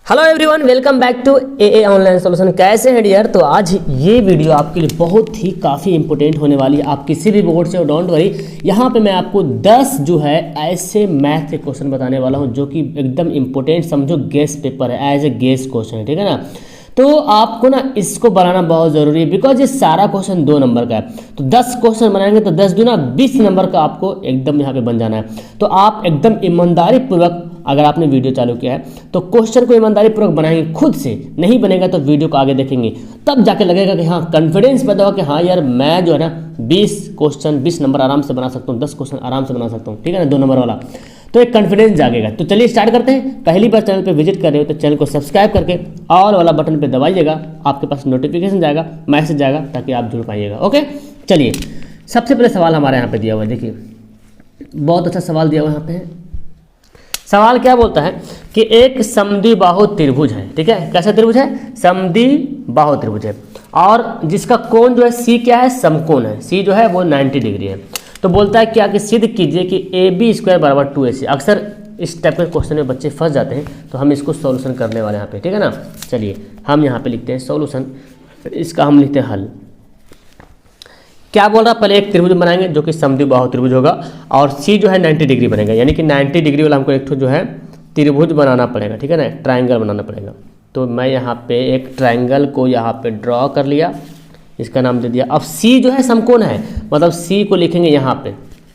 Hello everyone, welcome back to a online solution. कैसे हैं dear? तो आज ये वीडियो आपके लिए बहुत ही काफ़ी इंपॉर्टेंट होने वाली है। आप किसी भी बोर्ड से डोंट वरी, यहाँ पे मैं आपको 10 जो है ऐसे मैथ के क्वेश्चन बताने वाला हूँ जो कि एकदम इंपॉर्टेंट, समझो गेस पेपर है, एज ए गेस क्वेश्चन है, ठीक है ना। तो आपको ना इसको बनाना बहुत ज़रूरी है, बिकॉज ये सारा क्वेश्चन 2 नंबर का है। तो 10 क्वेश्चन बनाएंगे तो 10 दूना 20 नंबर का आपको एकदम यहाँ पे बन जाना है। तो आप एकदम ईमानदारी पूर्वक, अगर आपने वीडियो चालू किया है तो क्वेश्चन को ईमानदारी पूर्वक बनाएंगे खुद से, नहीं बनेगा तो वीडियो को आगे देखेंगे, तब जाके लगेगा कि हाँ कॉन्फिडेंस पैदा हो कि हाँ यार मैं जो है ना 20 नंबर आराम से बना सकता हूँ, 10 क्वेश्चन आराम से बना सकता हूँ, ठीक है ना, 2 नंबर वाला। तो एक कॉन्फिडेंस जागेगा। तो चलिए स्टार्ट करते हैं। पहली बार चैनल पे विजिट कर रहे हो तो चैनल को सब्सक्राइब करके ऑल वाला बटन पे दबाइएगा, आपके पास नोटिफिकेशन जाएगा, मैसेज जाएगा, ताकि आप जुड़ पाइएगा। ओके, चलिए सबसे पहले सवाल हमारे यहाँ पे दिया हुआ है, देखिए बहुत अच्छा सवाल दिया हुआ यहाँ पे। सवाल क्या बोलता है कि एक समद्विबाहु त्रिभुज है, ठीक है। कैसा त्रिभुज है? समद्विबाहु त्रिभुज है, और जिसका कोण जो है सी क्या है? समकोण है। सी जो है वो 90 डिग्री है। तो बोलता है क्या कि सिद्ध कीजिए कि AB² बराबर 2AC। अक्सर इस टाइप के क्वेश्चन में बच्चे फंस जाते हैं, तो हम इसको सॉल्यूशन करने वाले हैं यहाँ पे, ठीक है ना। चलिए हम यहाँ पे लिखते हैं सॉल्यूशन, इसका हम लिखते हैं हल। क्या बोल रहा है? पहले एक त्रिभुज बनाएंगे जो कि समद्विबाहु त्रिभुज होगा, और सी जो है 90 डिग्री बनेगा, यानी कि 90 डिग्री वाला हमको एक जो है त्रिभुज बनाना पड़ेगा, ठीक है ना, ट्राइंगल बनाना पड़ेगा। तो मैं यहाँ पे एक ट्राइंगल को यहाँ पे ड्रॉ कर लिया, इसका नाम दे दिया। अब सी जो है समकोण है, मतलब सी को लिखेंगे यहाँ पे,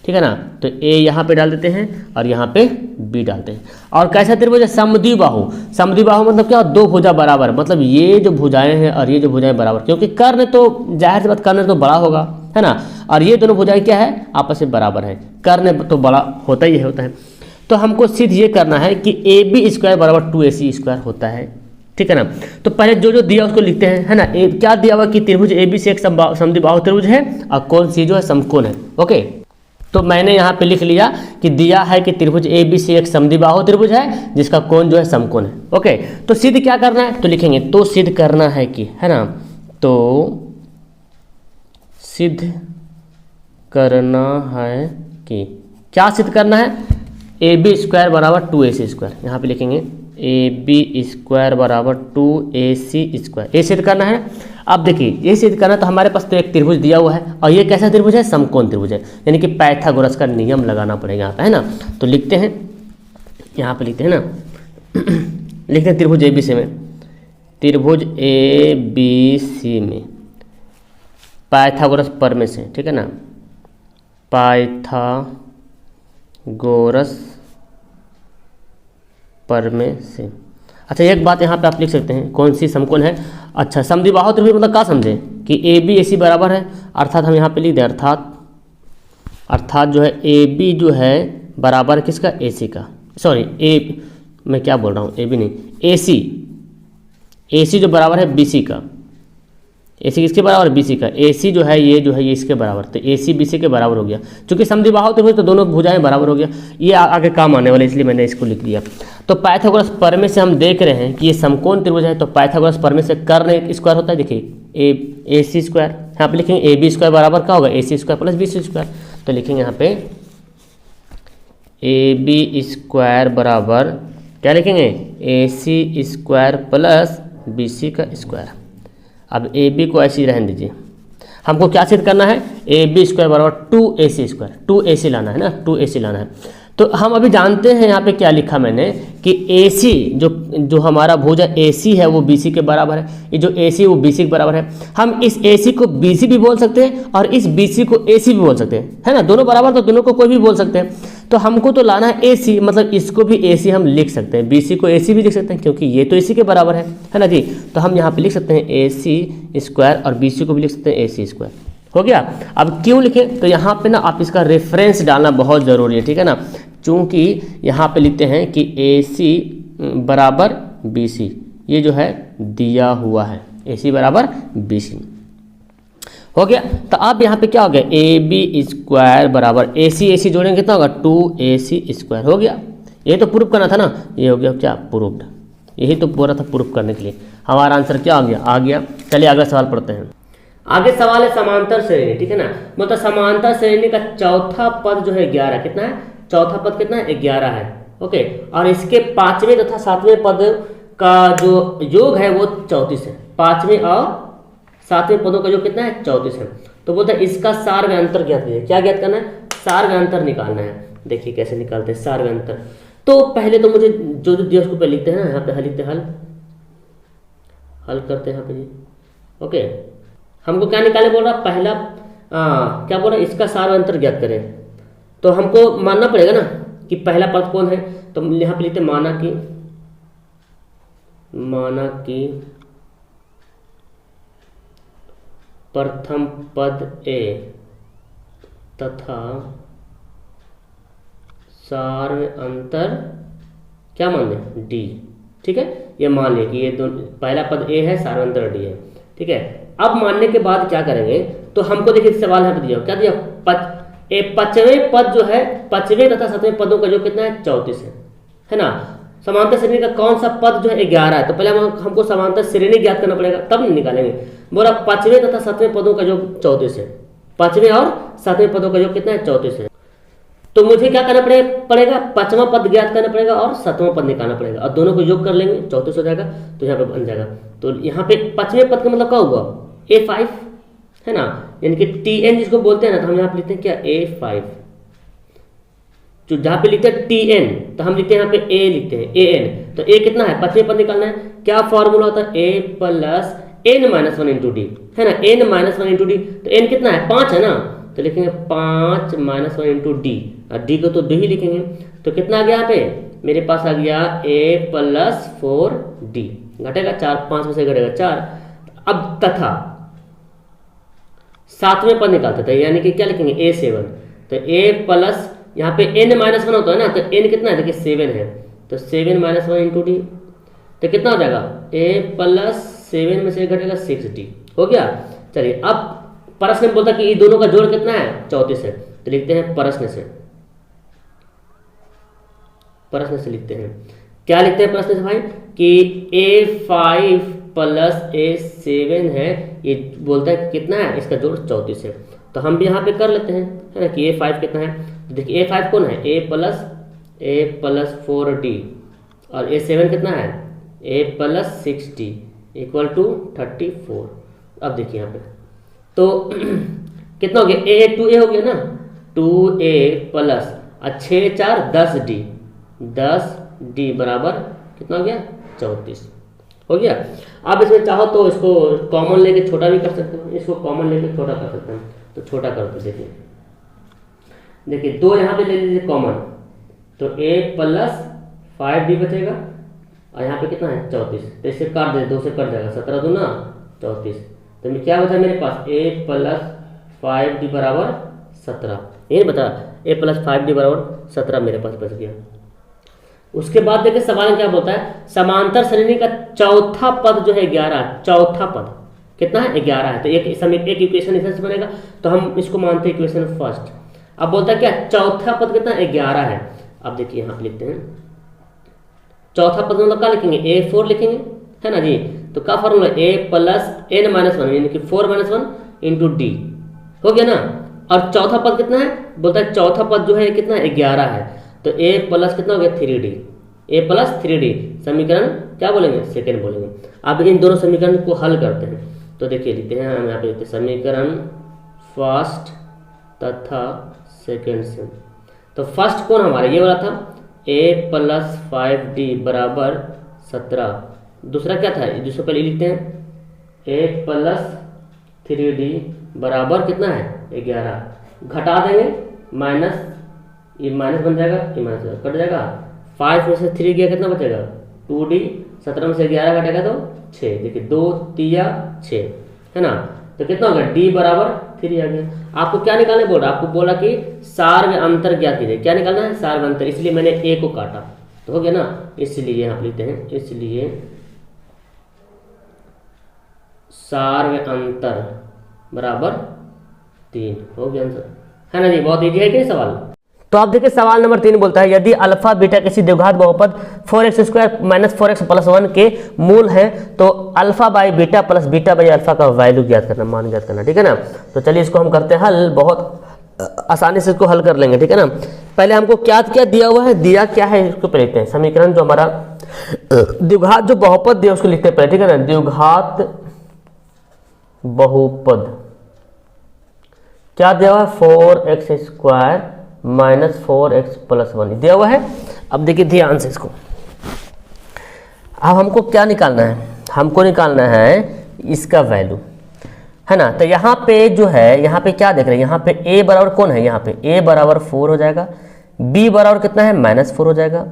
ठीक है ना। तो ए यहाँ पे डाल देते हैं और यहाँ पे बी डालते हैं। और कैसा त्रिभुज है? समद्विबाहु। समद्विबाहु मतलब क्या? 2 भुजा बराबर, मतलब ये जो भुजाएं हैं और ये जो भुजाएं बराबर, क्योंकि कर्ण तो जाहिर सी बात कर्ण तो बड़ा होगा, है ना, और ये दोनों भुजाएं क्या है? आपस में बराबर है। कर्ण तो बड़ा होता ही होता है। तो हमको सिद्ध ये करना है कि AB² बराबर 2AC² होता है, ठीक है ना। तो पहले जो जो दिया उसको लिखते हैं, है ना। क्या दिया हुआ कि त्रिभुज AB से एक समद्विबाहु त्रिभुज है और कोण सी जो है समकोण है। ओके, तो मैंने यहाँ पे लिख लिया कि दिया है कि त्रिभुज ABC एक समद्विबाहु त्रिभुज है जिसका कोण जो है समकोण है। ओके, तो सिद्ध क्या करना है? तो लिखेंगे तो सिद्ध करना है कि, है ना, तो सिद्ध करना है कि क्या सिद्ध करना है? AB² बराबर 2AC²। यहाँ पे लिखेंगे AB² बराबर 2AC²। ये सिद्ध करना है। अब देखिए ये सिद्ध करना, तो हमारे पास तो एक त्रिभुज दिया हुआ है, और ये कैसा त्रिभुज है? समकोण त्रिभुज है, यानी कि पाइथागोरस का नियम लगाना पड़ेगा यहाँ पे, है ना। तो लिखते हैं, यहाँ पे लिखते हैं ना लिखते हैं त्रिभुज ABC में, त्रिभुज ABC में पाइथागोरस प्रमेय से, ठीक है ना, पाइथागोरस प्रमेय से। अच्छा, एक बात यहाँ पे आप लिख सकते हैं, कौन सी समकोण है? अच्छा, समद्विबाहु त्रिभुज मतलब क्या समझे कि AB AC बराबर है, अर्थात हम यहाँ पे लिख दें अर्थात जो है AB जो है बराबर किसका? AC का। सॉरी, मैं क्या बोल रहा हूँ, AB नहीं, AC जो बराबर है BC का। AC किसके बराबर? BC का। AC जो है ये इसके बराबर, तो AC BC के बराबर हो गया। चूंकि समद्विबाहु त्रिभुज तो दोनों भुजाएं बराबर हो गया, ये आगे काम आने वाले, इसलिए मैंने इसको लिख दिया। तो पाइथागोरस प्रमेय से हम देख रहे हैं कि ये समकोण त्रिभुज है, तो पाइथागोरस प्रमेय से कर्ण एक स्क्वायर होता है। देखिए AC², यहाँ पे लिखेंगे AB² बराबर क्या होगा? AC² plus BC²। तो लिखेंगे यहाँ पे AB² बराबर क्या लिखेंगे? AC² plus BC²। अब AB को ऐसे ही रहने दीजिए। हमको क्या सिद्ध करना है? AB² बराबर 2AC², 2AC लाना है ना, 2AC लाना है। तो हम अभी जानते हैं यहाँ पे क्या लिखा मैंने कि AC जो हमारा भुजा AC है वो BC के बराबर है, ये जो AC वो BC के बराबर है। हम इस AC को BC भी बोल सकते हैं और इस BC को AC भी बोल सकते हैं, है ना, दोनों बराबर, तो दोनों को कोई भी बोल सकते हैं। तो हमको तो लाना है AC, मतलब इसको भी AC हम लिख सकते हैं, BC को AC भी लिख सकते हैं, क्योंकि ये तो AC के बराबर है ना जी। तो हम यहाँ पे लिख सकते हैं AC² और BC को भी लिख सकते हैं AC²। हो गया। अब क्यों लिखें? तो यहाँ पे ना आप इसका रेफरेंस डालना बहुत ज़रूरी है, ठीक है ना, चूँकि यहाँ पे लिखते हैं कि AC बराबर BC, ये जो है दिया हुआ है, AC बराबर BC। हो गया। तो अब यहाँ पे क्या हो गया? AB² बराबर AC जोड़ेंगे कितना होगा? 2AC²। हो गया। ये तो प्रूफ करना था ना, ये हो गया क्या? प्रूफ्ड। यही तो पूरा था प्रूफ करने के लिए। हमारा आंसर क्या आ गया। चलिए अगला सवाल पढ़ते हैं। आगे सवाल है समांतर श्रेणी, ठीक है ना, मतलब समांतर श्रेणी का चौथा पद जो है 11, कितना है? चौथा पद कितना है? 11 है। ओके, और इसके 5वें तथा 7वें पद का जो योग है वो 34 है। 5वें और 7वें पदों का योग कितना है? 34 है। तो बोलता है इसका सार व अंतर ज्ञात कीजिए। क्या ज्ञात करना है? सार व अंतर निकालना है। देखिए कैसे निकालते हैं सार व अंतर। तो पहले तो मुझे जो दिया उसको पहले लिखते हैं ना, यहाँ पे हल लिखते हैं, हल करते हैं यहाँ पे जी। ओके, हमको क्या निकालने बोल रहा? पहला क्या बोल रहा है? इसका सार व अंतर ज्ञात करें। तो हमको मानना पड़ेगा ना कि पहला पद कौन है। तो यहाँ पे लिखते हैं माना कि प्रथम पद ए तथा सार व अंतर क्या मान लें? डी। ठीक है, ये मान लें कि ये दोनों, पहला पद ए है, सार व अंतर डी है। ठीक है, अब मानने के बाद क्या करेंगे? तो हमको देखिए सवाल यहाँ पे दिया, क्या दिया? पांचवें पद जो है, पांचवें तथा सातवें पदों का जो कितना है? 34 है ना। समांतर श्रेणी का कौन सा पद जो है? 11 है। तो पहले हमको समांतर श्रेणी ज्ञात करना पड़ेगा, तब निकालेंगे। बोला पांचवें तथा सातवें पदों का जो 34 है। पांचवें और सातवें पदों का जो कितना है? 34 है। तो मुझे क्या करना पड़ेगा? पांचवा पद ज्ञात करना पड़ेगा और सातवां पद निकालना पड़ेगा, और दोनों को योग कर लेंगे, 34 हो जाएगा। तो यहाँ पे बन जाएगा। तो यहाँ पे पांचवें पद का मतलब क्या हुआ? A5 है ना, यानी कि TN जिसको बोलते हैं ना, तो हम यहाँ पे लिखते हैं क्या? A5। जो जहाँ पे लिखते हैं TN, तो हम लिखते हैं यहाँ पे A लिखते हैं AN। तो A कितना है? पांचवें पद निकालना है। क्या फॉर्मूला होता है? A plus N-1 into D है ना। N-1 इंटू डी, तो N कितना है? 5 है ना। तो लिखेंगे 5-1 इंटू डी, और डी को तो डी ही लिखेंगे। तो कितना आ गया यहाँ पे? मेरे पास आ गया A प्लस 4D। घटेगा 4, 5 में से घटेगा 4। अब तथा सातवें पद निकालते थे, यानी कि क्या लिखेंगे? A7। तो A प्लस, यहाँ पे N-1 होता है ना, तो N कितना है? देखिए 7 है। तो 7-1 इंटू डी, तो कितना हो जाएगा? A प्लस 7 में से घटेगा 6D। हो गया। चलिए, अब प्रश्न में बोलता कि ये दोनों का जोड़ कितना है? 34 है। तो लिखते हैं प्रश्न से लिखते हैं। क्या लिखते हैं प्रश्न से भाई? कि A5 प्लस A7 है, ये बोलता है कितना है? इसका जोड़ 34 है। तो हम भी यहाँ पे कर लेते हैं, है ना, कि A5 कितना है। तो देखिए A5 कौन है? A प्लस 4D, और A7 कितना है? A plus 6D equal to 34। अब देखिए यहाँ पे तो कितना हो गया? A 2A हो गया ना, 2A प्लस 6-4 10D, 10D बराबर कितना हो गया? 34 हो गया। अब इसमें चाहो तो इसको कॉमन लेके छोटा भी कर सकते हो, इसको कॉमन लेके छोटा कर सकते हैं। तो छोटा करते देखिए 2 यहाँ पे ले लीजिए कॉमन, तो A प्लस 5D बचेगा, और यहाँ पे कितना है? 34। तो इससे काट दे, 2 से कट जाएगा, 17 दूना 34। तो क्या बचा मेरे पास? A प्लस 5D बराबर 17। ये बता, A प्लस 5D बराबर 17 मेरे पास बच गया। उसके बाद देखिए सवाल में क्या बोलता है? समांतर श्रेणी का चौथा पद जो है 11, चौथा पद कितना है? 11 है। तो एक इक्वेशन इधर से बनेगा, तो हम इसको मानते हैं इक्वेशन फर्स्ट। अब बोलता है क्या? चौथा पद कितना? 11 है। अब देखिए यहाँ पे लिखते हैं चौथा पद मतलब क्या लिखेंगे? A4 लिखेंगे, है ना जी। तो क्या फॉर्मूला? A प्लस N-1 यानी कि 4-1 इंटू डी। हो गया ना। और चौथा पद कितना है? बोलता है चौथा पद जो है कितना है? 11 है। तो A प्लस कितना हो गया? 3D। A प्लस 3D समीकरण क्या बोलेंगे? सेकेंड बोलेंगे। अब इन दोनों समीकरण को हल करते हैं। तो देखिए लिखते हैं हम यहाँ पे, लिखते हैं समीकरण फर्स्ट तथा सेकेंड से। तो फर्स्ट कौन हमारा? ये वाला था, A प्लस 5D बराबर 17। दूसरा क्या था? दूसरा पहले लिखते हैं A प्लस 3D बराबर कितना है? 11। घटा देंगे, माइनस, ये माइनस बन जाएगा, ये माइनस कट जाएगा। 5 में से 3 गया, कितना बचेगा? 2D। 17 में से 11 घटेगा तो 6। देखिए 2 3 6 है ना। तो कितना होगा? D बराबर 3 आ गया। आपको क्या निकालने बोल रहा? आपको बोला कि सार व अंतर ज्ञात कीजिए। क्या निकालना है? सार व अंतर। इसलिए मैंने A को काटा, तो हो गया ना। इसलिए यहाँ लिखते हैं, इसलिए सार व अंतर बराबर 3 हो गया आंसर, है ना जी। बहुत इजी है कि सवाल। तो आप देखिए सवाल नंबर 3 बोलता है यदि अल्फा बीटा किसी द्विघात बहुपद 4x² माइनस 4x प्लस 1 के मूल है तो alpha by beta plus beta by alpha का वैल्यू ज्ञात करना, मान ज्ञात करना। ठीक है ना। तो चलिए इसको हम करते हैं हल। बहुत आसानी से इसको हल कर लेंगे, ठीक है ना। पहले हमको क्या क्या दिया हुआ है, दिया क्या है इसको पहले लिखते हैं। समीकरण जो हमारा द्विघात जो बहुपद दिया उसको लिखते हैं पहले, ठीक है ना। द्विघात बहुपद क्या दिया हुआ है, 4x² माइनस 4x + 1 दिया हुआ है। अब देखिए ध्यान से इसको, अब हमको क्या निकालना है, हमको निकालना है इसका वैल्यू, है ना। तो यहाँ पे जो है, यहाँ पे क्या देख रहे हैं, यहाँ पे a बराबर कौन है, यहाँ पे a बराबर 4 हो जाएगा, b बराबर कितना है -4 हो जाएगा,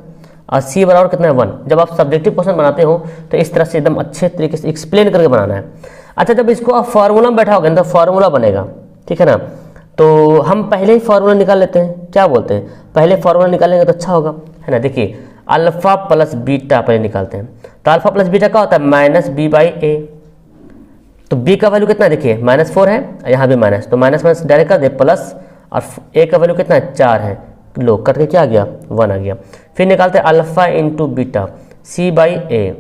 और c बराबर कितना है 1। जब आप सब्जेक्टिव क्वेश्चन बनाते हो तो इस तरह से एकदम अच्छे तरीके से एक्सप्लेन करके बनाना है। अच्छा, जब इसको आप फार्मूला में बैठाओगे तो फार्मूला बनेगा, ठीक है ना। तो हम पहले ही फार्मूला निकाल लेते हैं, क्या बोलते हैं, पहले फार्मूला निकालेंगे तो अच्छा होगा, है ना। देखिए अल्फा प्लस बीटा पहले निकालते हैं। तो अल्फा प्लस बीटा क्या होता है, -b/a। तो b का वैल्यू कितना है, देखिए -4 है, यहाँ भी माइनस, तो माइनस माइनस डायरेक्ट कर दे प्लस, और a का वैल्यू कितना है 4 है, लो करके क्या आ गया 1 आ गया। फिर निकालते हैं alpha into beta c/a।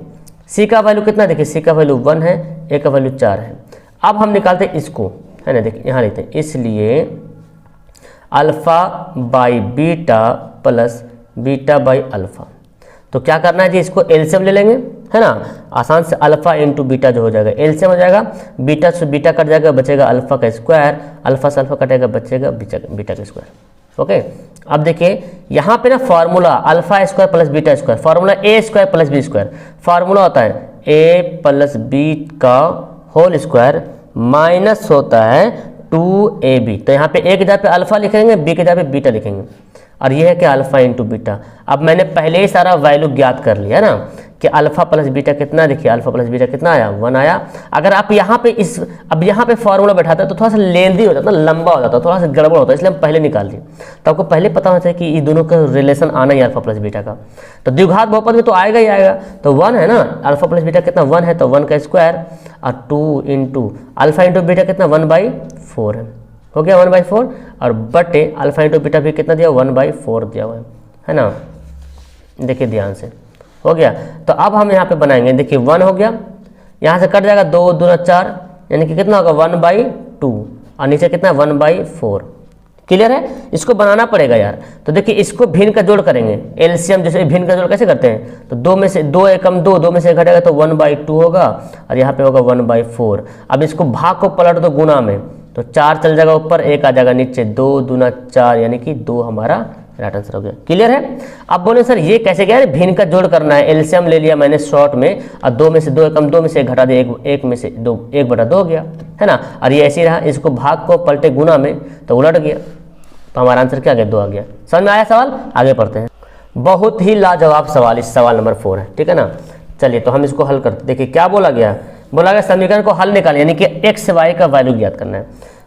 c का वैल्यू कितना, देखिए c का वैल्यू 1 है, a का वैल्यू 4 है। अब हम निकालते हैं इसको, है ना, देखिए यहाँ लिखते हैं, इसलिए alpha by beta plus beta by alpha. तो क्या करना है जी, इसको एलसीएम ले लेंगे, है ना। आसान से अल्फा इंटू बीटा जो हो जाएगा एलसीएम हो जाएगा, बीटा से बीटा कट जाएगा, बचेगा अल्फा का स्क्वायर, अल्फा से अल्फा कटेगा, बचेगा बीटा का स्क्वायर। ओके, अब देखिए यहाँ पे ना formula alpha square plus beta square, formula a² plus b², formula होता है a प्लस b का होल स्क्वायर माइनस होता है 2ab। तो यहाँ पे a की जगह पे अल्फा लिखेंगे, b की जगह पे बीटा लिखेंगे, और ये है कि अल्फा इंटू बीटा। अब मैंने पहले ही सारा वैल्यू ज्ञात कर लिया ना कि अल्फा प्लस बीटा कितना, देखिए अल्फा प्लस बीटा कितना आया 1 आया। अगर आप यहाँ पे अब यहाँ पे फार्मूला बैठाते तो थोड़ा सा लेंदी हो जाता, लंबा हो जाता, थोड़ा सा गड़बड़ होता है, इसलिए हम पहले निकाल दिए। तो आपको पहले पता होना चाहिए कि ये दोनों का रिलेशन आना ही अल्फा प्लस बीटा का। तो द्विघात बहुपद में तो आएगा ही आएगा, तो 1 है ना, अल्फा प्लस बीटा कितना 1 है, तो 1 का स्क्वायर, और 2 इंटू अल्फा इंटू बीटा कितना 1/4 है, हो गया 1/4, और बटे अल्फा इंटू बीटा भी कितना दिया 1/4 दिया हुआ है ना। देखिए ध्यान से, हो गया। तो अब हम यहाँ पे बनाएंगे, देखिए 1 हो गया, यहाँ से कट जाएगा 2 दूना 4, यानी कि कितना होगा 1/2, और नीचे कितना 1/4। क्लियर है, इसको बनाना पड़ेगा यार। तो देखिए इसको भिन्न का जोड़ करेंगे, एलसीएम जैसे भिन्न का जोड़ कैसे करते हैं, तो 2 में से 2 एकम 2, 2 में से घटेगा तो 1/2 होगा, और यहाँ पे होगा 1/4। अब इसको भाग को पलट दो गुना में, तो 4 चल जाएगा ऊपर, 1 आ जाएगा नीचे, 2 दूना 4, यानी कि 2 हमारा राइट आंसर हो गया। क्लियर है। अब बोले सर ये कैसे गया, भिन्न का जोड़ करना है, एलसीएम ले लिया मैंने शॉर्ट में, और 2 में से 2 एकम 2 में से 1 घटा दिया, 1 में से 2 1/2 हो गया, है ना। और ये ऐसे ही रहा, इसको भाग को पलटे गुना में तो उलट गया, तो हमारा आंसर क्या आ गया 2 आ गया। समझ में आया सवाल, आगे पढ़ते हैं। बहुत ही लाजवाब सवाल, इस सवाल नंबर 4 है, ठीक है ना। चलिए तो हम इसको हल करते, देखिए क्या बोला गया, बोला गया समीकरण को हल निकालें, यानी कि x y का वैल्यू ज्ञात करना है।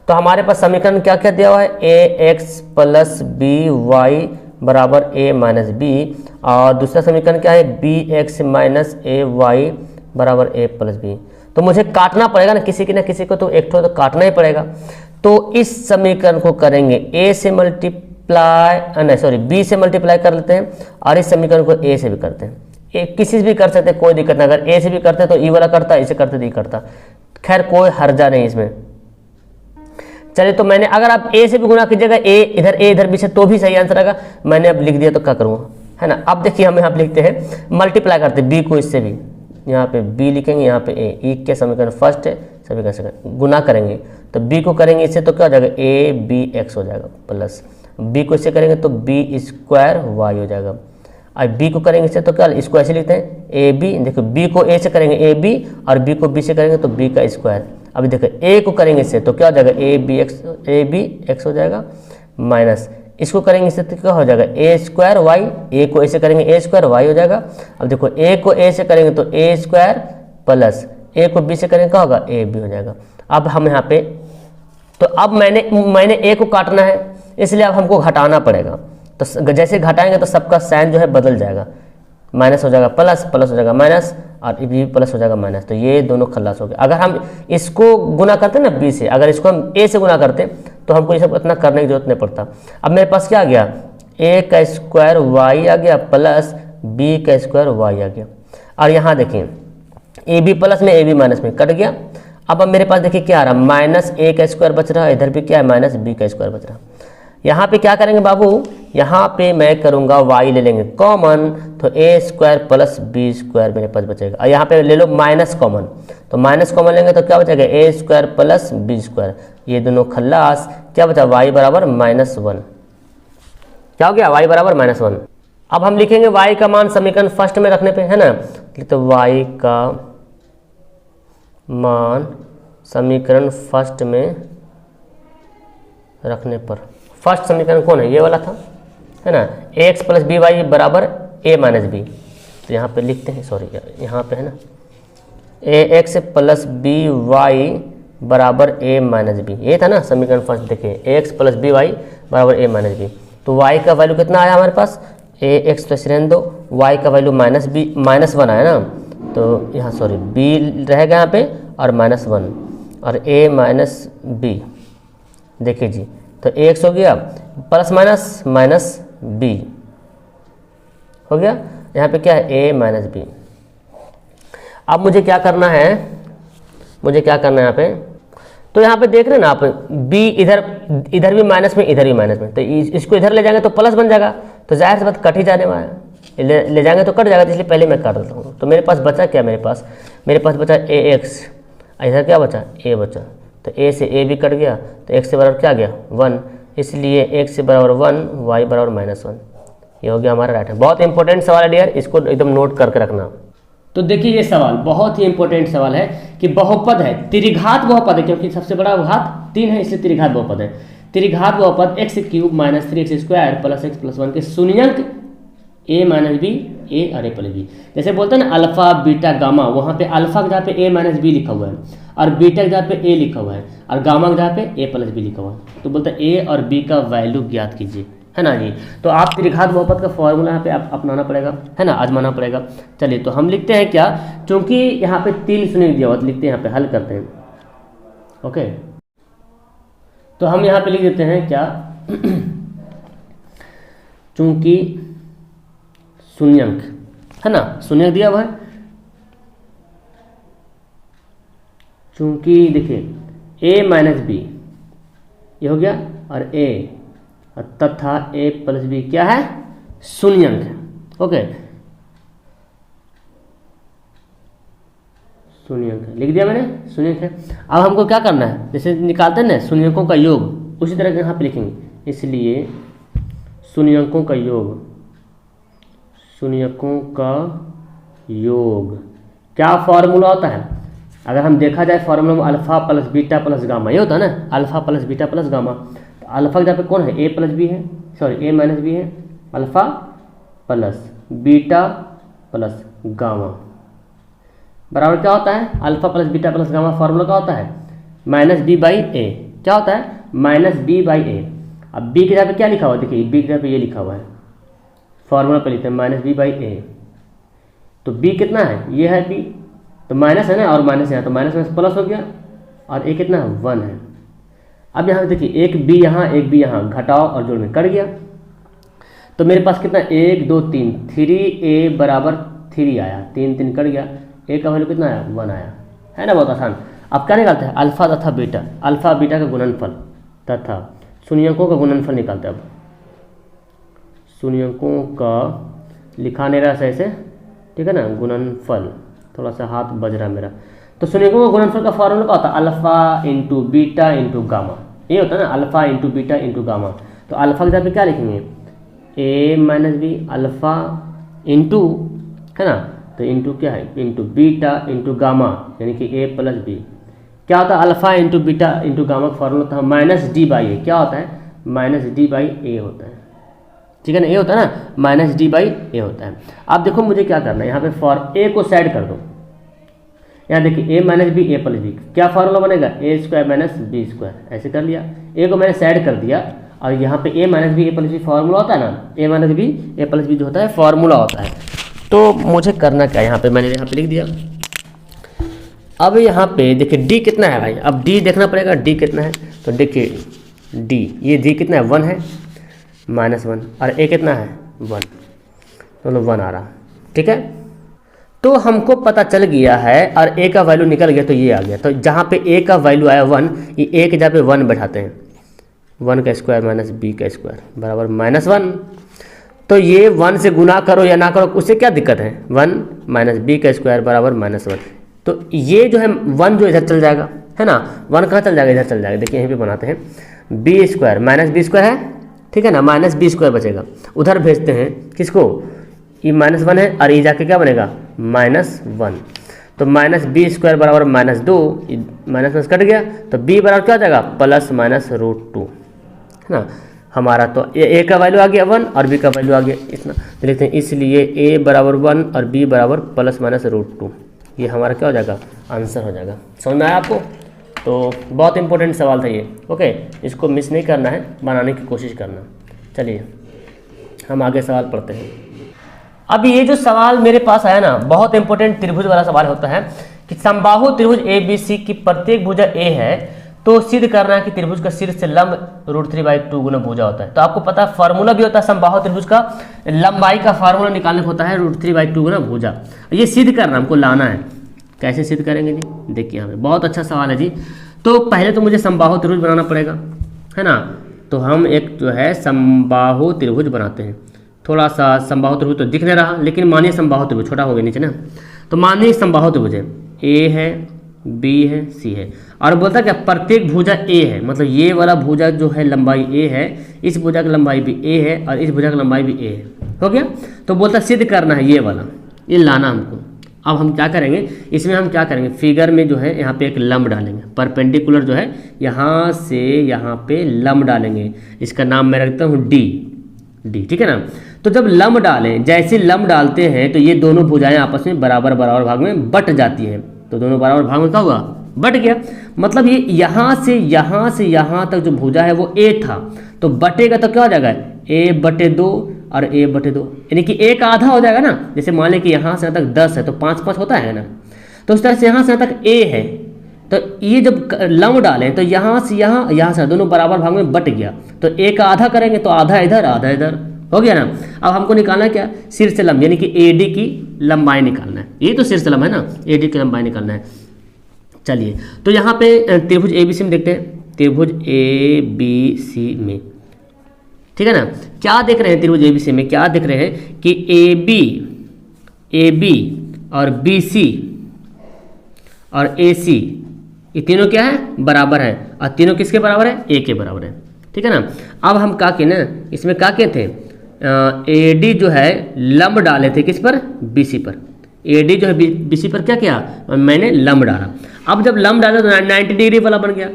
तो हमारे पास समीकरण क्या क्या दिया हुआ है, ax प्लस by बराबर a माइनस b, और दूसरा समीकरण क्या है bx माइनस ay बराबर a प्लस b। तो मुझे काटना पड़ेगा ना किसी को, तो एक ठो तो काटना ही पड़ेगा। तो इस समीकरण को करेंगे a से मल्टीप्लाई, नहीं सॉरी b से मल्टीप्लाई कर लेते हैं, और इस समीकरण को a से भी करते हैं, किसी से भी कर सकते हैं, कोई दिक्कत नहीं। अगर a से भी करते हैं तो e वाला करता, इसे करते तो e करता, खैर कोई हर्जा नहीं इसमें। चलिए तो मैंने, अगर आप a से भी गुना कीजिएगा, a इधर भी से तो भी सही आंसर आएगा, मैंने अब लिख दिया तो क्या करूँगा, है ना। अब देखिए हम यहाँ पे लिखते हैं, मल्टीप्लाई करते हैं b को इससे भी, यहाँ पे b लिखेंगे, यहाँ पे a, e के समीकरण फर्स्ट है, समीकरण सेकंड, गुना करेंगे तो b को करेंगे इससे तो क्या हो जाएगा abx हो जाएगा, प्लस b को इससे करेंगे तो b² y हो जाएगा, और b को करेंगे इससे तो क्या, इसको ऐसे लिखते हैं ab, देखो b को a से करेंगे ab, और b को b से करेंगे तो b का स्क्वायर। अभी देखो a को करेंगे इससे तो क्या हो जाएगा abx हो जाएगा, माइनस इसको करेंगे इससे तो क्या हो जाएगा a² y, a को a से करेंगे a² y हो जाएगा। अब देखो a को a से करेंगे तो a² प्लस a को b से करेंगे क्या होगा ab हो जाएगा। अब हम यहाँ पे, तो अब मैंने a को काटना है, इसलिए अब हमको घटाना पड़ेगा। तो जैसे घटाएंगे तो सबका साइन जो है बदल जाएगा, माइनस हो जाएगा प्लस, प्लस हो जाएगा माइनस, और भी प्लस हो जाएगा माइनस, तो ये दोनों खल्लास हो गए। अगर हम इसको गुना करते ना b से, अगर इसको हम a से गुना करते तो हमको ये सब इतना करने की जरूरत नहीं पड़ता। अब मेरे पास क्या आ गया, a का स्क्वायर y आ गया प्लस b का स्क्वायर y आ गया, और यहाँ देखिए ab प्लस में ab माइनस में कट गया। अब मेरे पास देखिए क्या आ रहा है, माइनस a का स्क्वायर बच रहा है, इधर भी क्या है माइनस b का स्क्वायर बच रहा है। यहाँ पे क्या करेंगे बाबू, यहाँ पे मैं करूँगा y ले लेंगे कॉमन, तो a square plus b square मेरे पास बचेगा। और यहाँ पे ले लो माइनस कॉमन, तो माइनस कॉमन लेंगे तो क्या बचेगा, a square plus b square, ये दोनों खल्लास, क्या बचा y बराबर -1। क्या हो गया, y बराबर -1। अब हम लिखेंगे y का मान समीकरण फर्स्ट में रखने पे, है ना, तो y का मान समीकरण फर्स्ट में रखने पर, फर्स्ट समीकरण कौन है, ये वाला था, है ना, ax प्लस बी वाई बराबर a माइनस बी। तो यहाँ पे लिखते हैं, सॉरी यहाँ पे है ना, ax प्लस बी वाई बराबर a माइनस बी, ये था ना समीकरण फर्स्ट। देखिए ax प्लस बी वाई बराबर a माइनस बी, तो y का वैल्यू कितना आया हमारे पास, ax प्लस रहने दो, y का वैल्यू -1 आया ना, तो यहाँ सॉरी b रहेगा यहाँ पे और -1 और a माइनस बी। देखिए जी, तो ax हो गया प्लस माइनस b हो गया, यहाँ पे क्या है a माइनस बी। अब मुझे क्या करना है, यहाँ पे, तो यहाँ पे देख रहे हैं ना आप, b इधर भी माइनस में, इधर भी माइनस में, तो इसको इधर ले जाएंगे तो प्लस बन जाएगा, तो जाहिर सी बात कट ही जाने वाला है, ले जाएंगे तो कट जाएगा, इसलिए पहले मैं काट देता हूँ। तो मेरे पास बचा क्या, मेरे पास बचा ax, इधर क्या बचा, a बचा, तो a से a भी कट गया, तो x से बराबर क्या गया 1, इसलिए x से बराबर 1, y बराबर -1। ये हो गया हमारा राइट है। बहुत इंपॉर्टेंट सवाल है डियर, इसको एकदम नोट करके रखना। तो देखिए ये सवाल बहुत ही इंपॉर्टेंट सवाल है कि बहुपद है, त्रिघात बहुपद है, क्योंकि सबसे बड़ा घात 3 है, इसलिए त्रिघात बहुपद है। त्रिघात बहुपद x³ - 3x² + x + 1 के शून्यंक a माइनस बी, ए और a प्लस बी। जैसे बोलते हैं ना अल्फा बीटा गामा, वहाँ पे अल्फा के जहाँ पे a माइनस बी लिखा हुआ है, और बीटा के जहाँ पे a लिखा हुआ है, और गामा के जहाँ पे a प्लस बी लिखा हुआ है, तो बोलते हैं a और b का वैल्यू ज्ञात कीजिए, है ना जी। तो आप त्रिघात बहुपद का फॉर्मूला यहाँ पे आप अपनाना पड़ेगा, है ना, आजमाना पड़ेगा। चलिए तो हम लिखते हैं क्या, चूंकि यहाँ पे 3 शून्य दिया हुआ, तो लिखते हैं यहाँ पे, हल करते हैं। ओके, तो हम यहाँ पे लिख देते हैं क्या, चूंकि शून्यंक, है ना, शून्यंक दिया हुआ है, चूंकि देखिए a माइनस बी ये हो गया, और a तथा a प्लस बी क्या है, शून्यंक है। ओके, शून्यंक लिख दिया मैंने, शून्यंक है। अब हमको क्या करना है, जैसे निकालते हैं ना शून्यंकों का योग, उसी तरह के यहाँ पे लिखेंगे, इसलिए शून्यंकों का योग क्या फॉर्मूला होता है, अगर हम देखा जाए फॉर्मूला में alpha plus beta plus gamma, ये होता है ना, alpha plus beta plus gamma. तो अल्फा के जहाँ पे कौन है, a प्लस बी है, सॉरी a माइनस बी है, alpha plus beta plus gamma बराबर क्या होता है, alpha plus beta plus gamma formula क्या होता है, -b/a। क्या होता है, -b/a। अब b के जहाँ पे क्या लिखा हुआ है, देखिए b के जहाँ पे ये लिखा हुआ है, फॉर्मूला पे लिखते हैं -b/a। तो b कितना है, ये है b, तो माइनस है ना, और माइनस है, तो माइनस में प्लस हो गया, और a कितना है, 1 है। अब यहाँ देखिए एक b यहाँ, एक b यहाँ, घटाओ और जोड़ में कट गया, तो मेरे पास कितना, 1 2 3, 3a बराबर 3 आया, 3 3 कट गया, a का वैल्यू कितना आया, 1 आया, है ना, बहुत आसान। अब क्या निकालते हैं, अल्फा तथा बीटा, अल्फा बीटा का गुणनफल तथा शून्यंकों का गुणनफल निकालते हैं। अब शून्यंकों का लिखा नहीं रहा सही से, ठीक है ना, गुणनफल, थोड़ा सा हाथ बज रहा है मेरा। तो शून्यंकों का गुणनफल का फॉर्मूला क्या होता है, alpha into beta into gamma, ये होता है ना, alpha into beta into gamma. तो अल्फा के जगह पे क्या लिखेंगे, a minus b, alpha into, है ना, तो इंटू क्या है, इंटू बीटा इंटू गामा, यानी कि a प्लस बी। क्या होता है, alpha into beta into gamma का फॉर्मूला होता है -d/a। क्या होता है, -d/a होता है, ठीक है ना, ये होता है ना, -d/a होता है। अब देखो मुझे क्या करना है, यहाँ पे फॉर a को साइड कर दो, यहाँ देखिए a minus b, a plus b, क्या फॉर्मूला बनेगा, a² - b², ऐसे कर लिया, a को मैंने साइड कर दिया, और यहाँ पे a minus b, a plus b formula होता है ना, a minus b, a plus b जो होता है फॉर्मूला होता है। तो मुझे करना क्या, यहाँ पे मैंने यहाँ पे लिख दिया। अब यहाँ पे देखिए d कितना है भाई, अब d देखना पड़ेगा, d कितना है, तो देखिए d, ये d कितना है, 1 है, -1, और a कितना है, 1, दोनों 1 आ रहा, ठीक है। तो हमको पता चल गया है, और a का वैल्यू निकल गया, तो ये आ गया। तो जहाँ पे a का वैल्यू आया 1, ये a के जगह पे 1 बैठाते हैं, 1 का स्क्वायर माइनस बी का स्क्वायर बराबर -1। तो ये 1 से गुना करो या ना करो उससे क्या दिक्कत है, 1 माइनस बी का स्क्वायर बराबर -1। तो ये जो है 1 जो इधर चल जाएगा है ना, 1 कहाँ चल जाएगा, इधर चल जाएगा। देखिए यहीं पे बनाते हैं, b square minus b square है, ठीक है ना, माइनस बी स्क्वायर बचेगा। उधर भेजते हैं किसको, ये -1 है और ये जाके क्या बनेगा -1। तो माइनस बी स्क्वायर बराबर -2, माइनस कट गया तो बी बराबर क्या हो जाएगा +-√2 है ना हमारा। तो ए का वैल्यू आ गया 1 और बी का वैल्यू आ गया इतना, तो लिखते हैं इसलिए ए बराबर 1 और बी बराबर +-√2। ये हमारा क्या हो जाएगा, आंसर हो जाएगा। समझ में आया आपको? तो बहुत इंपॉर्टेंट सवाल था ये, ओके, इसको मिस नहीं करना है, बनाने की कोशिश करना। चलिए हम आगे सवाल पढ़ते हैं। अब ये जो सवाल मेरे पास आया ना, बहुत इंपॉर्टेंट त्रिभुज वाला सवाल होता है कि समबाहु त्रिभुज ABC की प्रत्येक भुजा A है, तो सिद्ध करना है कि त्रिभुज का शीर्ष से लंब √3/2 गुना भुजा होता है। तो आपको पता है फार्मूला भी होता है समबाहु त्रिभुज का, लंबाई का फार्मूला निकालने को होता है √3/2 गुना भुजा। ये सिद्ध करना हमको लाना है, कैसे सिद्ध करेंगे जी, देखिए यहाँ पे बहुत अच्छा सवाल है जी। तो पहले तो मुझे समबाहु त्रिभुज बनाना पड़ेगा है ना, तो हम एक जो है समबाहु त्रिभुज बनाते हैं। थोड़ा सा समबाहु त्रिभुज तो दिख नहीं रहा, लेकिन मानिए समबाहु त्रिभुज, छोटा हो गया नीचे ना, तो मानिए समबाहु त्रिभुज है, ए है, बी है, सी है, और बोलता क्या प्रत्येक भुजा ए है, मतलब ये वाला भुजा जो है लंबाई ए है, इस भुजा की लंबाई भी ए है और इस भुजा की लंबाई भी ए है, हो गया। तो बोलता सिद्ध करना है ये वाला, ये लाना हमको। अब हम क्या करेंगे, इसमें हम क्या करेंगे, फिगर में जो है यहाँ पे एक लंब डालेंगे, परपेंडिकुलर जो है यहाँ से यहाँ पे लंब डालेंगे, इसका नाम मैं रखता हूँ डी, ठीक है ना। तो जब लंब डालें, जैसे लंब डालते हैं तो ये दोनों भुजाएं आपस में बराबर बराबर भाग में बट जाती हैं, तो दोनों बराबर भाग में क्या हुआ, बट गया। मतलब ये यहाँ से यहाँ तक जो भुजा है वो ए था, तो बटेगा तो क्या हो जाएगा a/2 और a/2, यानी कि a का आधा हो जाएगा ना। जैसे मान लें कि यहाँ से यहाँ तक 10 है तो 5 होता है ना, तो उस तरह से यहाँ से यहाँ तक a है, तो ये जब लंब डालें तो यहाँ से दोनों बराबर भाग में बट गया, तो a का आधा करेंगे तो आधा इधर आधा इधर, हो गया ना। अब हमको निकालना है क्या, शीर्ष लंब, यानी कि AD की लंबाई निकालना है, ये तो शीर्ष लंब है ना, AD की लंबाई निकालना है। चलिए तो यहाँ पे त्रिभुज ABC में देखते हैं, त्रिभुज ABC में, ठीक है ना, क्या देख रहे हैं त्रिभुज ABC में, क्या देख रहे हैं कि AB और BC और AC ये तीनों क्या है, बराबर है, और तीनों किसके बराबर है, A के बराबर है, ठीक है ना। अब हम क्या किए ना, इसमें क्या किए थे, AD जो है लंब डाले थे किस पर, BC पर, AD जो है BC पर क्या किया, मैंने लंब डाला। अब जब लंब डाला तो 90 डिग्री वाला बन गया,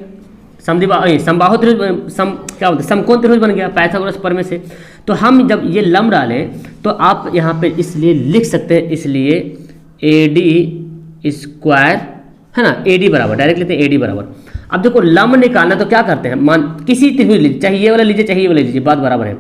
समबाहु त्रिभुज, क्या बोलते हैं, समकोण त्रिभुज बन गया पाइथागोरस प्रमेय से। तो हम जब ये लंब डालें तो आप यहाँ पे इसलिए लिख सकते हैं, इसलिए AD स्क्वायर है ना, AD बराबर, डायरेक्ट लेते हैं AD बराबर। अब देखो लंब निकालना तो क्या करते हैं, मान किसी त्रिभुज लीजिए, चाहे ये वाला लीजिए चाहे ये वाला लीजिए, बात बराबर है,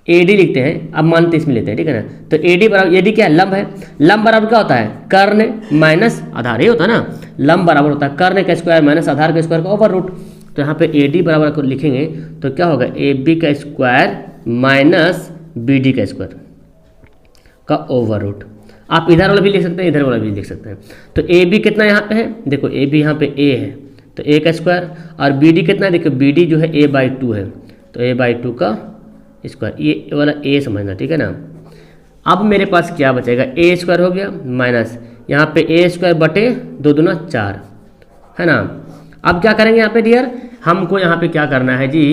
AD लिखते हैं, अब मानते इसमें लेते हैं, ठीक है ना। तो AD बराबर, AD क्या है, लंब है, लंब बराबर क्या होता है, कर्ण माइनस आधार, ये होता है ना, लंब बराबर होता है कर्ण का स्क्वायर माइनस आधार का स्क्वायर का ओवर रूट। तो यहाँ पे AD बराबर को लिखेंगे तो क्या होगा, AB का स्क्वायर माइनस BD का स्क्वायर का ओवर रूट। आप इधर वाला भी लिख सकते हैं, इधर वाला भी लिख सकते हैं। तो AB कितना यहाँ पे है, देखो AB यहाँ पे A है तो A का स्क्वायर, और BD कितना है, देखो BD जो है A/2 है, तो A/2 का स्क्वायर, ये वाला A समझना, ठीक है ना। अब मेरे पास क्या बचेगा, A स्क्वायर हो गया माइनस यहाँ पे A स्क्वायर बटे 2 दूना 4 है ना। अब क्या करेंगे यहाँ पे डियर, हमको यहाँ पे क्या करना है जी,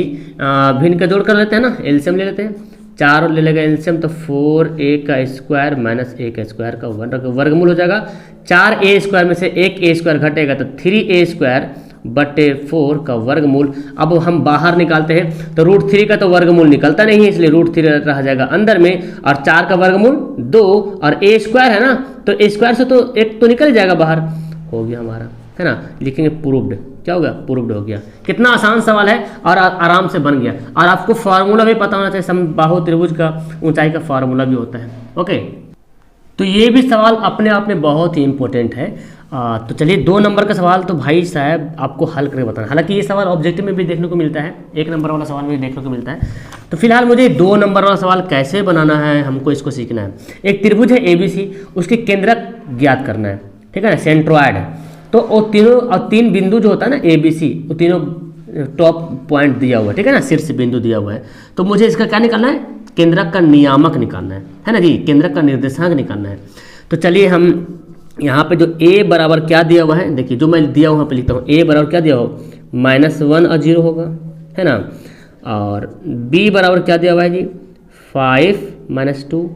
भिन्न का जोड़ कर लेते हैं ना, एलसीएम ले लेते हैं, 4 ले लेगा एलसीएम, तो 4A का स्क्वायर माइनस A का स्क्वायर का वर्गमूल हो जाएगा। 4A स्क्वायर में से 1A स्क्वायर घटेगा तो 3A स्क्वायर बटे 4 का वर्गमूल। अब हम बाहर निकालते हैं तो √3 का तो वर्गमूल निकलता नहीं है, इसलिए √3 रह जाएगा अंदर में, और 4 का वर्गमूल 2, और A स्क्वायर है ना, तो A स्क्वायर से तो एक तो निकल जाएगा बाहर, हो गया हमारा, है ना। लिखेंगे प्रूव्ड, क्या होगा, प्रूव्ड हो गया। कितना आसान सवाल है और आराम से बन गया। और आपको फार्मूला भी पता होना चाहिए, समबाहु त्रिभुज का ऊंचाई का फार्मूला भी होता है, ओके। तो ये भी सवाल अपने आप में बहुत ही इंपॉर्टेंट है। तो चलिए 2 नंबर का सवाल तो भाई साहब आपको हल करके बताना, हालांकि ये सवाल ऑब्जेक्टिव में भी देखने को मिलता है, 1 नंबर वाला सवाल भी देखने को मिलता है। तो फिलहाल मुझे 2 नंबर वाला सवाल कैसे बनाना है, हमको इसको सीखना है। एक त्रिभुज है ABC, उसके केंद्रक ज्ञात करना है, ठीक है ना, सेंट्रोइड है। तो वो तीनों और 3 बिंदु जो होता है ना ABC, वो तीनों टॉप पॉइंट दिया हुआ है, ठीक है ना, शीर्ष बिंदु दिया हुआ है। तो मुझे इसका क्या निकालना है, केंद्रक का नियामक निकालना है ना जी, केंद्रक का निर्देशांक निकालना है। तो चलिए हम यहाँ पे जो a बराबर क्या दिया हुआ है, देखिए जो मैं दिया हुआ पे लिखता हूँ, a बराबर क्या दिया हो, -1 और 0 होगा, है ना। और b बराबर क्या दिया हुआ है जी, 5 - 2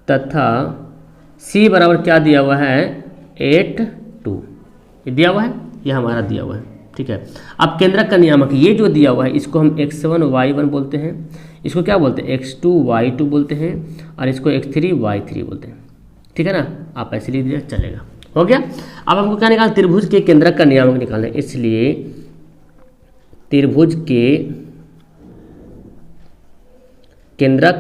तथा c बराबर क्या दिया हुआ है, 8 2, ये दिया हुआ है, ये हमारा दिया हुआ है, ठीक है। अब केंद्रक का नियामक ये जो दिया हुआ है इसको हम x1 y1 बोलते हैं, इसको क्या बोलते हैं, x2 y2 बोलते हैं, और इसको x3 y3 बोलते हैं, ठीक है ना। आप ऐसे लिख दीजिए, चलेगा, हो गया। अब हमको क्या निकालना, त्रिभुज के केंद्रक का नियामक निकालना है, इसलिए त्रिभुज के केंद्रक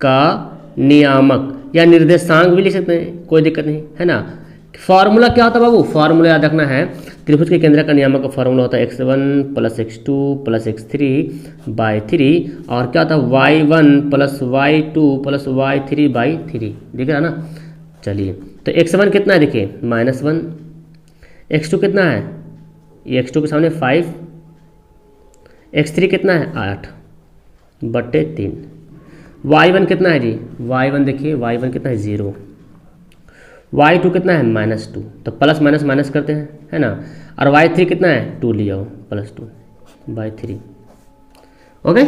का नियामक या निर्देशांक भी लिख सकते हैं, कोई दिक्कत नहीं, है ना। फॉर्मूला क्या होता है बाबू, फॉर्मूला याद रखना है, त्रिभुज के केंद्रक का नियामक का फॉर्मूला होता है x1 + x2 + x3/3, और क्या होता है y1 + y2 + y3/3, दिख रहा ना। चलिए तो x1 कितना है, देखिए -1, x2 कितना है, ये x2 के सामने 5, x3 कितना है 8/3, y1 कितना है जी, y1 देखिए y1 कितना है 0, y2 कितना है -2, तो प्लस माइनस माइनस करते हैं, है ना। और y3 कितना है 2 लिया हो, +2/3, ओके।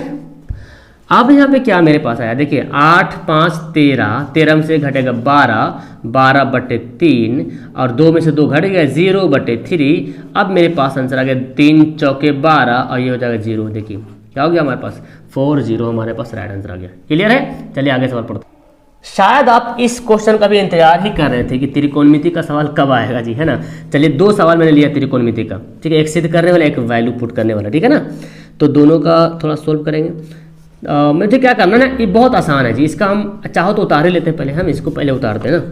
अब यहाँ पे क्या मेरे पास आया, देखिए 8 5 13 में से घटेगा 12/3, और 2 में से 2 घट गया 0/3। अब मेरे पास आंसर आ गया 3 चौके 12, और ये हो जाएगा 0, देखिए क्या हो गया हमारे पास 4-0, हमारे पास राइट आंसर आ गया। क्लियर है, चलिए आगे सवाल पढ़ते हैं। शायद आप इस क्वेश्चन का भी इंतजार ही कर रहे थे कि त्रिकोणमिति का सवाल कब आएगा जी, है ना। चलिए 2 सवाल मैंने लिया त्रिकोणमिति का, ठीक है, एक सिद्ध करने वाला, एक वैल्यू पुट करने वाला, ठीक है ना। तो दोनों का थोड़ा सोल्व करेंगे। मुझे क्या करना ना, ये बहुत आसान है जी, इसका हम चाहो तो उतार ही लेते हैं, पहले हम इसको पहले उतारते हैं ना।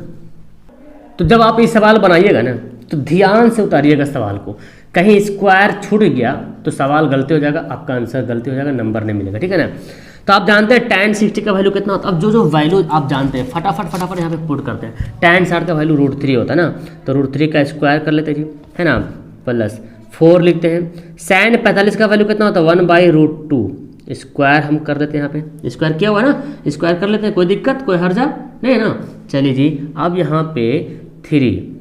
तो जब आप ये सवाल बनाइएगा ना तो ध्यान से उतारिएगा सवाल को, कहीं स्क्वायर छूट गया तो सवाल गलती हो जाएगा, आपका आंसर गलती हो जाएगा, नंबर नहीं मिलेगा, ठीक है ना। तो आप जानते हैं tan 60 का वैल्यू कितना होता है। अब जो वैल्यू आप जानते हैं फटाफट यहाँ पे पुट करते हैं। tan 60 का वैल्यू √3 होता है ना, तो √3 का स्क्वायर कर लेते हैं जी, है ना, +4 लिखते हैं। sin 45 का वैल्यू कितना होता है 1/√2, स्क्वायर हम कर देते हैं, यहाँ पे स्क्वायर किया हुआ है ना, स्क्वायर कर लेते हैं, कोई दिक्कत कोई हर्जा नहीं है ना। चलिए जी, अब यहाँ पे 3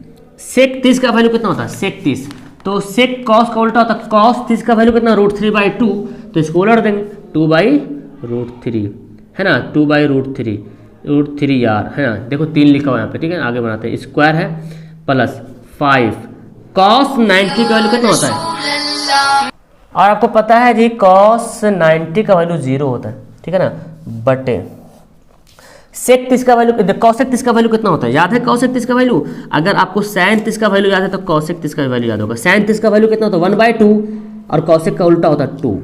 sec 30 का वैल्यू कितना होता है, sec 30, तो sec cos का उल्टा होता है cos 30 का वैल्यू कितना √3/2, तो इसको उलट देंगे 2/√3, है ना, 2/√3 यार, है ना। देखो 3 लिखा हुआ यहाँ पे, ठीक है, आगे बनाते हैं, स्क्वायर है +5 cos 90 का वैल्यू कितना होता है, और आपको पता है जी cos 90 का वैल्यू 0 होता है, ठीक है ना, बटे sec 30 का वैल्यू, cosec 30 का वैल्यू कितना होता है, याद है cosec 30 का वैल्यू। अगर आपको sin 30 का वैल्यू याद है तो cosec 30 का वैल्यू याद होगा। sin 30 का वैल्यू कितना होता है 1/2, और cosec का उल्टा होता है 2,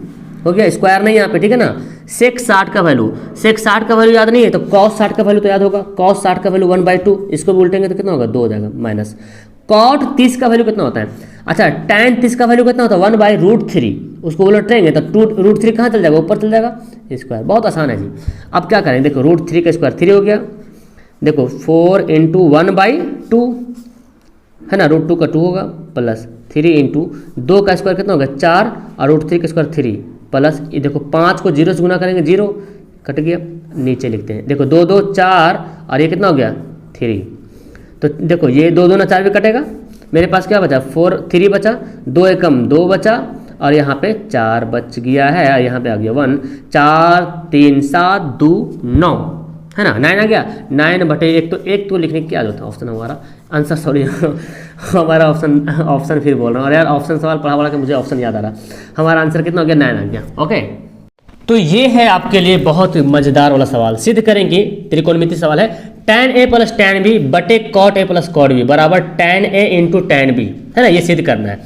हो गया, स्क्वायर नहीं यहाँ पे, ठीक है ना। sec 60 का वैल्यू, sec 60 का वैल्यू याद नहीं है तो cos 60 का वैल्यू तो याद होगा, cos 60 का वैल्यू 1/2, इसको भी उल्टेंगे तो कितना होगा 2 हो जाएगा, माइनस cot 30 का वैल्यू कितना होता है, अच्छा tan 30 का वैल्यू कितना होता है 1/√3, उसको उलटेंगे तो √3 कहाँ चल जाएगा, ऊपर चल जाएगा, स्क्वायर, बहुत आसान है जी। अब क्या करेंगे, देखो √3 का स्क्वायर 3 हो गया, देखो 4 × 1/2, है ना, √2 का 2 होगा, +3 × 2 का स्क्वायर कितना होगा 4, और √3 का स्क्वायर 3, प्लस ये देखो 5 को 0 से गुना करेंगे 0 कट गया, नीचे लिखते हैं, देखो 2 2 4, और ये कितना हो गया 3, तो देखो ये 2 2 ना 4 भी कटेगा, मेरे पास क्या बचा 3 बचा, 2 एकम 2 बचा, और यहाँ पे 4 बच गया है, और यहाँ पे आ गया 1, 4 3 7 2 9, है ना, 9 आ गया, 9/1, तो एक तो लिखने की क्या जरूरत है, ऑप्शन हमारा आंसर, सॉरी हमारा ऑप्शन फिर बोल रहा हूँ, और यार ऑप्शन सवाल पढ़ा के मुझे ऑप्शन याद आ रहा, हमारा आंसर कितना हो गया 9 आ गया, ओके। तो ये है आपके लिए बहुत मजेदार वाला सवाल, सिद्ध करेंगे, त्रिकोणमिति सवाल है, tan A + tan B बटे cot A + cot B बराबर tan A × tan B, है ना, ये सिद्ध करना है।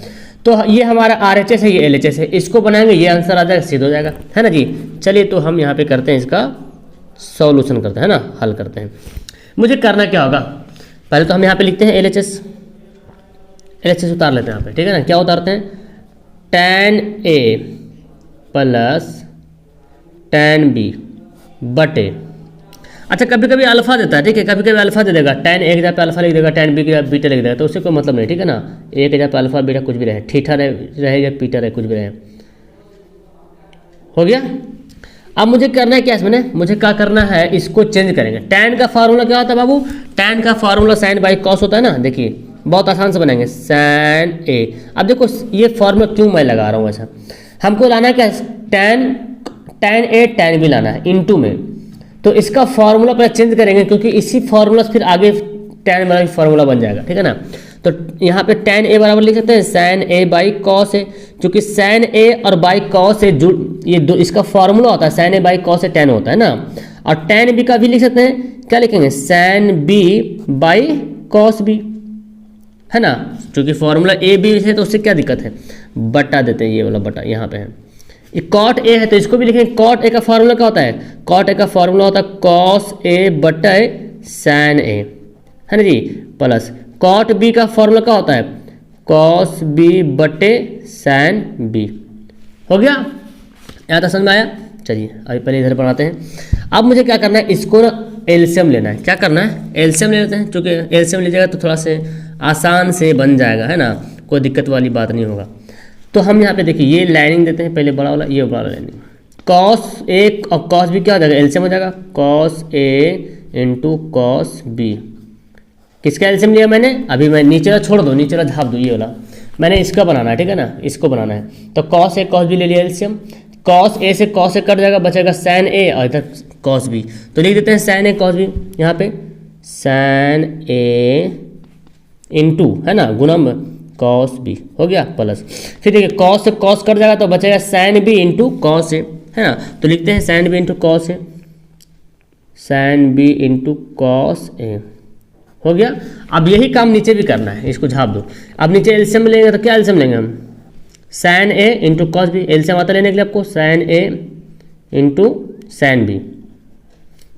तो ये हमारा RHS है, ये LHS है, इसको बनाएंगे, ये आंसर आ जाएगा, सिद्ध हो जाएगा, है ना जी। चलिए तो हम यहाँ पे करते हैं, इसका सॉल्यूशन करते हैं, है ना, हल करते हैं। मुझे करना क्या होगा, पहले तो हम यहाँ पे लिखते हैं LHS उतार लेते हैं यहाँ पे, ठीक है ना। क्या उतारते हैं, tan A + tan B बटे, अच्छा कभी कभी अल्फा देता है, ठीक है, कभी कभी अल्फा दे देगा, tan A की जगह पे अल्फा लिख देगा, tan B की जगह बीटा लिख देगा, तो उससे कोई मतलब नहीं, ठीक है ना। A की जगह पे अल्फा बीटा कुछ भी रहे, थीटा रहे या पीटा रहे, कुछ भी रहे, हो गया। अब मुझे करना है क्या इसमें, मुझे क्या करना है, इसको चेंज करेंगे। tan का फार्मूला क्या होता है बाबू, tan का फार्मूला sin बाई कॉस होता है ना। देखिए बहुत आसान से बनाएंगे sin a। अब देखो ये फार्मूला क्यों मैं लगा रहा हूँ ऐसा, हमको लाना है क्या, tan a tan b लाना है इनटू में। तो इसका फार्मूला पहले चेंज करेंगे क्योंकि इसी फार्मूला से फिर आगे tan वाला फार्मूला बन जाएगा, ठीक है ना। तो यहाँ पे tan a बराबर लिख सकते हैं sin a by cos a, क्योंकि sin a और बाई कॉस a ये दो इसका फार्मूला होता है, sin a by cos a tan होता है ना। और tan b का भी लिख सकते हैं, क्या लिखेंगे sin b by cos b, है ना। क्योंकि फार्मूला a b है तो उससे क्या दिक्कत है, बटा देते हैं, ये वाला बटा यहाँ पे है। ये cot a है तो इसको भी लिखेंगे, cot a का फार्मूला क्या होता है, cot a का फार्मूला होता है cos a बटा sin a, है ना जी, प्लस cot b का फॉर्मूला क्या होता है, cos b बटे sin b। हो गया, यहाँ तक समझ में आया। चलिए अभी पहले इधर बनाते हैं। अब मुझे क्या करना है, इसको ना एलसीएम लेना है। क्या करना है, एलसीएम ले लेते हैं, क्योंकि एलसीएम लीजिएगा तो थोड़ा से आसान से बन जाएगा, है ना, कोई दिक्कत वाली बात नहीं होगा। तो हम यहाँ पे देखिए ये लाइनिंग देते हैं, पहले बड़ा वाला, ये बड़ा वाला लाइनिंग, cos a और cos b क्या हो जाएगा, एलसीएम हो जाएगा cos a into cos b। किसका एलसीएम लिया मैंने, अभी मैं नीचे वाला छोड़ दो, नीचे वाला झाप दो, ये वाला मैंने इसका बनाना है, ठीक है ना, इसको बनाना है। तो cos a cos b ले लिया एलसीएम, cos a से cos a कट जाएगा, बचेगा sin a और इधर cos b। तो लिख देते हैं sin a cos b, यहाँ पे sin a इंटू, है ना, गुना cos b हो गया, प्लस फिर देखिए cos से cos कट जाएगा तो बचेगा sin b into cos a, है ना। तो लिखते हैं sin b into cos a, sin b into cos a हो गया। अब यही काम नीचे भी करना है, इसको झाप दो। अब नीचे एलसीएम लेंगे तो क्या एलसीएम लेंगे हम, sin a into cos b, LCM आता लेने के लिए आपको sin a into sin b।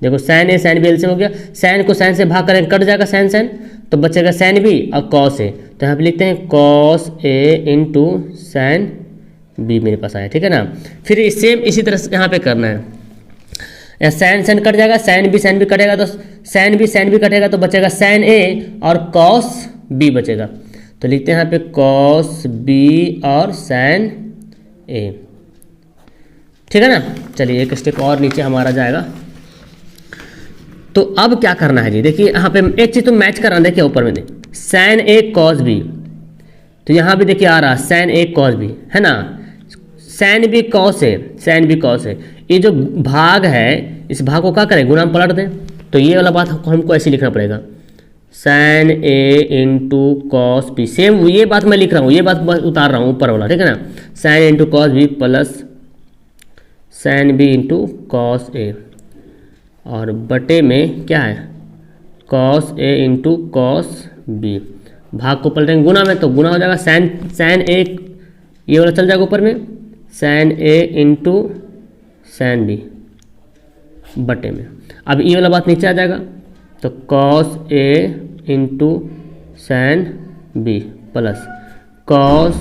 देखो sin a sin b LCM हो गया, sin को sin से भाग करें कट जाएगा sin तो बचेगा sin b और cos a। तो यहाँ पे लिखते हैं cos a into sin b मेरे पास आया, ठीक है ना। फिर सेम इसी तरह से यहाँ पे करना है, sin कट जाएगा, sin b कटेगा तो sin b कटेगा तो बचेगा sin a और cos b बचेगा। तो लिखते हैं यहाँ पे cos b और sin a, ठीक है ना। चलिए एक स्टेप और नीचे हमारा जाएगा। तो अब क्या करना है जी, देखिए यहाँ पे एक चीज़ तो मैच करना, देखिए ऊपर में sin a cos b, तो यहाँ भी देखिए आ रहा sin a cos b, है ना, sin b cos a। ये जो भाग है इस भाग को क्या करें, गुना में पलट दें। तो ये वाला बात हमको ऐसे लिखना पड़ेगा, sin a into cos b. Same ये बात मैं लिख रहा हूँ, ये बात उतार रहा हूँ ऊपर वाला, ठीक है ना, sin into cos B plus sin b into cos A, और बटे में क्या है cos a into cos B. भाग को पलटेंगे गुना में तो गुना हो जाएगा sin a, ये वाला चल जाएगा ऊपर में sin a into sin b बटे में। अब ये वाला बात नीचे आ जाएगा तो cos a into sin b plus cos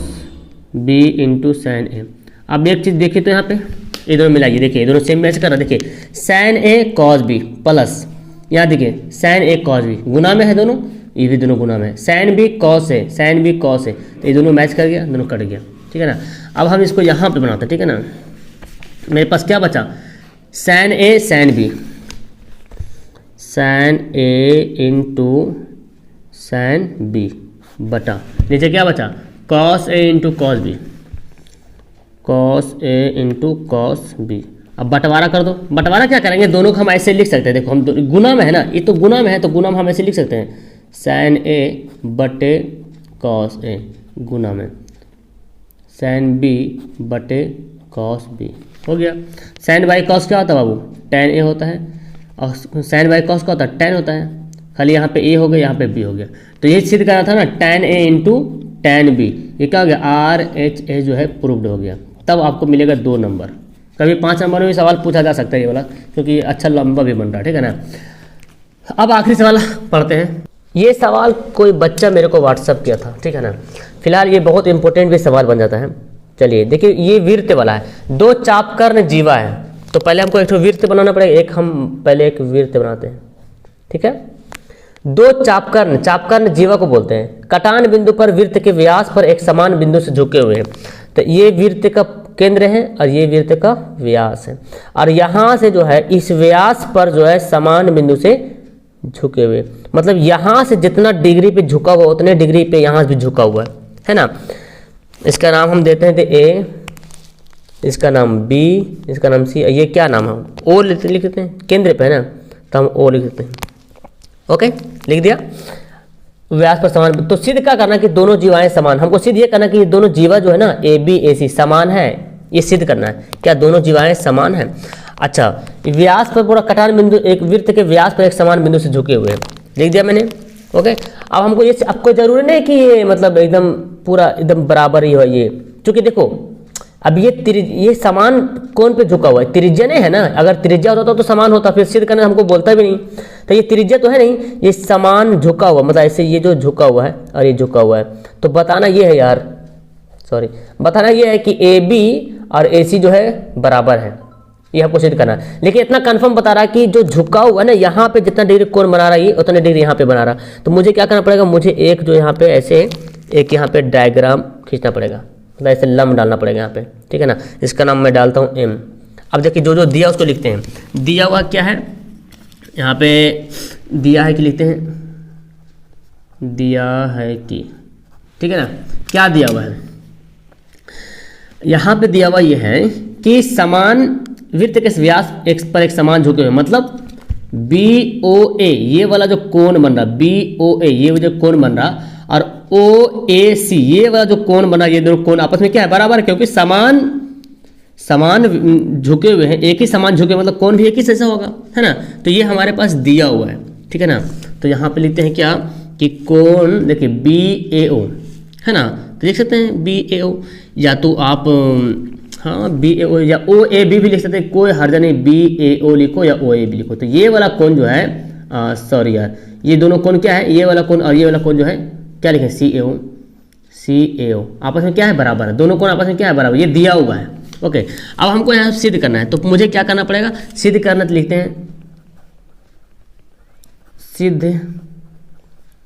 b into sin a। अब एक चीज़ देखिए तो यहाँ पे ये दोनों मिलाइए, देखिए ये दोनों सेम मैच कर रहा है। देखिए sin a cos b plus यहाँ देखिए sin a cos b गुना में है दोनों, ये भी दोनों गुना में है, sin b cos a, तो ये दोनों मैच कर गया, दोनों कट गया, ठीक है ना। अब हम इसको यहाँ पे बनाते हैं, ठीक है ना। मेरे पास क्या बचा, sin a into sin b बटा नीचे क्या बचा cos a into cos b। अब बंटवारा कर दो, बंटवारा क्या करेंगे, दोनों को हम ऐसे लिख सकते हैं। देखो हम गुना में है ना, ये तो गुना में है तो गुना में हम ऐसे लिख सकते हैं sin a बटे cos a गुना में sin b बटे cos b। हो गया। sin बाई cos क्या होता है बाबू, tan a होता है, और sin बाई cos क्या होता है, tan होता है। खाली यहाँ पे a हो गया, यहाँ पे b हो गया। तो ये सिद्ध करना था ना tan a into tan b, ये क्या हो गया RHA जो है प्रूव्ड हो गया। तब आपको मिलेगा 2 नंबर। कभी 5 नंबर में भी सवाल पूछा जा सकता है ये वाला, क्योंकि अच्छा लंबा भी बन रहा है, ठीक है ना। अब आखिरी सवाल पढ़ते हैं। ये सवाल कोई बच्चा मेरे को व्हाट्सअप किया था, ठीक है ना। फिलहाल ये बहुत इंपॉर्टेंट भी सवाल बन जाता है। चलिए देखिए ये वृत्त वाला है, 2 चापकर्ण जीवा है, तो पहले हमको एक तो वृत्त बनाना पड़ेगा। हम पहले एक वृत्त बनाते हैं, ठीक है। 2 चापकर्ण जीवा को बोलते हैं। कटान बिंदु पर वृत्त के व्यास पर एक समान बिंदु से झुके हुए हैं। तो ये वृत्त का केंद्र है और ये वृत्त का व्यास है, और यहाँ से जो है इस व्यास पर जो है समान बिंदु से झुके हुए, मतलब यहाँ से जितना डिग्री पे झुका हुआ उतने डिग्री पे यहाँ भी झुका हुआ है ना। इसका नाम हम देते हैं ए, इसका नाम बी, इसका नाम सी, ये क्या नाम है ओ लिख देते हैं, केंद्र पे है ना तो हम ओ लिख देते हैं। ओके, लिख दिया। व्यास पर समान, तो सिद्ध क्या करना कि दोनों जीवाएं समान, हमको सिद्ध ये करना कि ये दोनों जीवा जो है ना ए बी ए सी समान है, ये सिद्ध करना है क्या दोनों जीवाएं समान है। अच्छा, व्यास पर पूरा कटान बिंदु एक वृत्त के व्यास पर एक समान बिंदु से झुके हुए हैं, लिख दिया मैंने। ओके, अब हमको ये आपको जरूरी नहीं कि ये मतलब एकदम पूरा एकदम बराबर ही हो ये, क्योंकि देखो अब ये समान कोण पे झुका हुआ है, त्रिज्या नहीं है ना, अगर त्रिज्या होता तो समान होता, फिर सिद्ध करने हमको बोलता भी नहीं। तो ये त्रिज्या तो है नहीं, ये समान झुका हुआ, मतलब ऐसे ये जो झुका हुआ है और ये झुका हुआ है, तो बताना ये है यार, सॉरी बताना ये है कि ए बी और ए सी जो है बराबर है, ये हमको सिद्ध करना है। लेकिन इतना कंफर्म बता रहा है कि जो झुका हुआ है ना यहाँ पे जितना डिग्री कोण बना रहा है ये उतना डिग्री यहाँ पे बना रहा है, तो मुझे क्या करना पड़ेगा, मुझे एक जो यहाँ पे ऐसे एक यहाँ पे डायग्राम खींचना पड़ेगा, मतलब ऐसे लंब डालना पड़ेगा यहाँ पे, ठीक है ना। इसका नाम मैं डालता हूँ एम। अब देखिए जो जो दिया उसको लिखते हैं, दिया हुआ क्या है यहाँ पे, दिया है कि लिखते हैं, दिया है कि, ठीक है ना, क्या दिया हुआ है यहाँ पे, दिया हुआ ये है कि समान वृत्त के व्यास एक पर एक समान झुके हुए, मतलब बी ओ ए ये वाला जो कोण बन रहा, बी ओ ए ये जो कोण बन रहा, और ओ ए सी ये वाला जो कोण बना, ये दोनों कोण आपस में क्या है बराबर है, क्योंकि समान झुके हुए हैं, एक ही समान झुके, मतलब कोण भी एक ही जैसा होगा, है ना। तो ये हमारे पास दिया हुआ है, ठीक है ना। तो यहाँ पे लिखते हैं क्या कि कोण देखिए बी ए ओ है ना, तो लिख सकते हैं बी ए ओ, या तो आप हाँ बी ए ओ या ओ ए बी भी लिख सकते हैं, कोई हर्जा नहीं, बी ए ओ लिखो या ओ ए बी लिखो। तो ये वाला कोण जो है सॉरी यार, ये दोनों कोण क्या है, ये वाला कोण और ये वाला कोण जो है क्या लिखें, सी ए ओ आपस में क्या है बराबर है, दोनों कोण आपस में क्या है बराबर, ये दिया हुआ है। ओके, अब हमको यहाँ सिद्ध करना है, तो मुझे क्या करना पड़ेगा, सिद्ध करना, तो लिखते हैं सिद्ध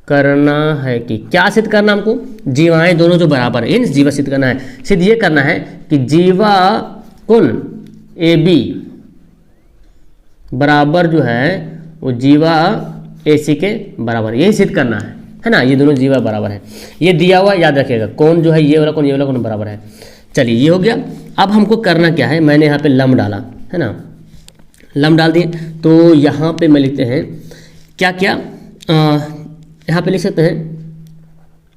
करना है कि क्या सिद्ध करना हमको, जीवाएं दोनों जो बराबर है, इन जीवा सिद्ध करना है। सिद्ध ये करना है कि जीवा कोण ए बी बराबर जो है वो जीवा ए सी के बराबर, यही सिद्ध करना है ना, ये दोनों जीवा बराबर है, ये दिया हुआ याद रखिएगा, कौन जो है ये वाला कौन ये वाला कौन बराबर है। चलिए ये हो गया। अब हमको करना क्या है, मैंने यहाँ पे लंब डाला है ना, लंब डाल दिए, तो यहाँ पे मैं लिखते हैं क्या क्या, यहाँ पे लिख सकते हैं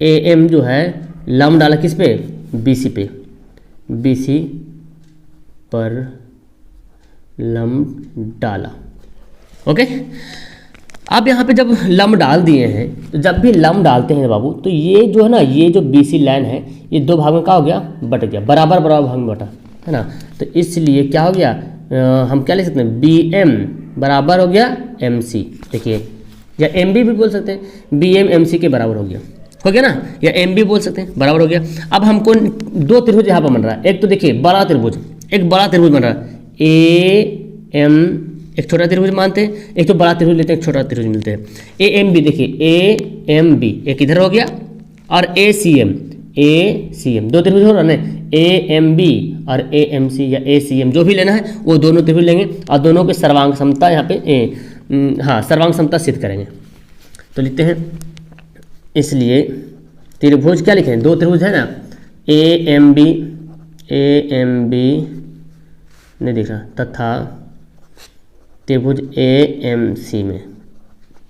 ए एम जो है लंब डाला किस पे, बी सी पे, बी सी पर लंब डाला। ओके, अब यहाँ पे जब लंब डाल दिए हैं, तो जब भी लंब डालते हैं बाबू, तो ये जो है ना, ये जो बी सी लाइन है ये दो भागों में क्या हो गया, बट गया, बराबर बराबर भाग में बटा, है ना। तो इसलिए क्या हो गया, हम क्या लिख सकते हैं, बी एम बराबर हो गया एम सी, देखिए, या एम बी भी बोल सकते हैं, बी एम एम सी के बराबर हो गया ना, या एम बी बोल सकते हैं, बराबर हो गया। अब हमको दो त्रिभुज यहाँ पर बन रहा है, एक तो देखिए बड़ा त्रिभुज, एक बड़ा त्रिभुज बन रहा है, ए एम एक छोटा त्रिभुज मानते हैं, एक तो बड़ा त्रिभुज लेते हैं, एक छोटा त्रिभुज मिलते हैं। ए एम बी देखिए, ए एम बी एक इधर हो गया, और ए सी एम दो त्रिभुज हो रहा है ना, ए एम बी और ए एम सी या ए सी एम जो भी लेना है वो दोनों त्रिभुज लेंगे, और दोनों की सर्वांग समता यहाँ पे हाँ सर्वांग समता सिद्ध करेंगे। तो लिखते हैं, इसलिए त्रिभुज क्या लिखें, दो त्रिभुज है ना, ए एम बी नहीं दिख रहा, तथा त्रिभुज ए एम सी में